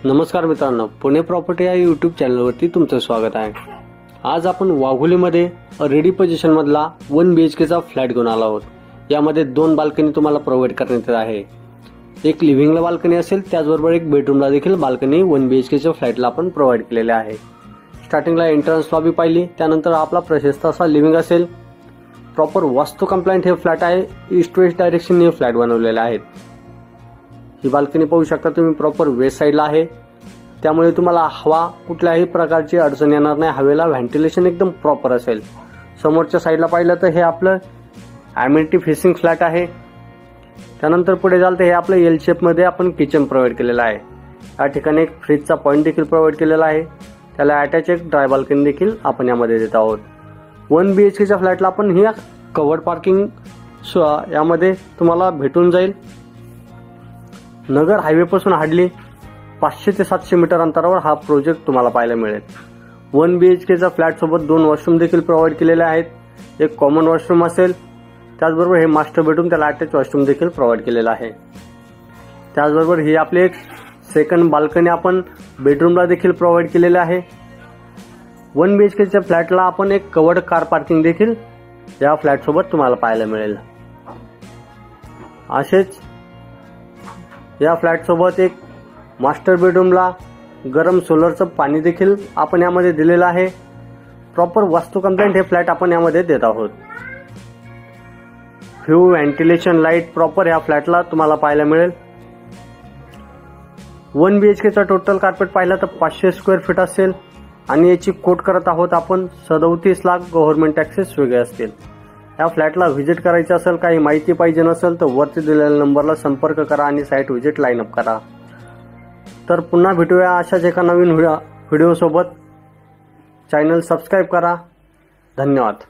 नमस्कार मित्रांनो, पुणे प्रॉपर्टी या यूट्यूब चॅनलवरती तुमचं स्वागत आहे। आज आपण वाघोलीमध्ये रेडी पोझिशन मधला 1 BHK चा फ्लॅट घेऊन आलो आहोत। यामध्ये 2 बाल्कनी तुम्हाला प्रोव्हाइड करण्यात येत आहे। एक लिव्हिंगला बाल्कनी असेल, त्याचबरोबर एक बेडरूमला देखील बाल्कनी 1 BHK च्या फ्लॅटला आपण प्रोव्हाइड केलेले आहे। स्टार्टिंगला एंट्रन्स लॉबी पाहिली, त्यानंतर आपला प्रशस्त असा लिव्हिंग असेल। प्रॉपर वास्तू कंप्लायंट हे फ्लॅट आहे। ईस्ट वेस्ट डायरेक्शनने फ्लॅट बनवलेले आहेत। ही बाल्कनी पाहू शकता तुम्ही, प्रॉपर वेस्ट साइडला आहे, त्यामुळे तुम्हाला हवा कुठल्याही प्रकारची अडचण येणार नाही। हवेला व्हेंटिलेशन एकदम प्रॉपर असेल। समोरच्या साइडला पाहिलं तर हे आपलं ॲमेनिटी फेसिंग फ्लॅट आहे। त्यानंतर पुढे जाल तर हे आपलं एल शेप मध्ये आपण किचन प्रोव्हाइड केलेलं आहे। या ठिकाणी एक फ्रीजचा पॉइंट देखील प्रोव्हाइड केलेला आहे। त्याला अटॅच एक ड्राय बाल्कनी देखील आपण यामध्ये देत आहोत। 1 BHK च्या फ्लॅटला आपण ही कव्हर्ड पार्किंग यामध्ये तुम्हाला भेटून जाईल। नगर हायवे पासून हार्डली 500 ते 700 मीटर अंतरावर हा प्रोजेक्ट तुम्हाला पाहायला मिळेल। 1 BHK चा फ्लॅट सोबत 2 वॉशरूम देखील प्रोव्हाइड केलेले आहेत। एक कॉमन वॉशरूम असेल, त्याचबरोबर हे मास्टर बेडरूम, त्याला अटॅच वॉशरूम देखील प्रोव्हाइड केलेला आहे। त्याचबरोबर ही आपली एक सेकंड बाल्कनी आपण बेडरूमला देखील प्रोव्हाइड केलेले आहे। 1 BHK च्या फ्लॅटला आपण एक कव्हर्ड कार पार्किंग देखील या फ्लॅट सोबत तुम्हाला पाहायला मिळेल। असेच या फ्लॅट सोबत एक मास्टर बेडरूमला गरम सोलरचं पाणी देखील आपण यामध्ये दिलेलं आहे। प्रॉपर वास्तू कंप्लायंट हे फ्लॅट आपण यामध्ये देत आहोत। व्ह्यू, व्हेंटिलेशन, लाईट प्रॉपर या फ्लॅटला तुम्हाला पाहायला मिळेल। 1 BHK चा टोटल कार्पेट पाहिला तर 500 स्क्वेअर फीट असेल आणि याची कोट करत आहोत आपण 37 लाख। गव्हर्नमेंट टॅक्सेस वेगळे असतील। या फ्लॅटला व्हिजिट करायची असेल, काही माहिती पाहिजे नसेल तर वरती दिलेल्या नंबरला संपर्क करा आणि साईट व्हिजिट लाईन अप करा। तर पुन्हा भेटूया अशाच एका नवीन व्हिडिओ सोबत। चॅनल सबस्क्राइब करा। धन्यवाद।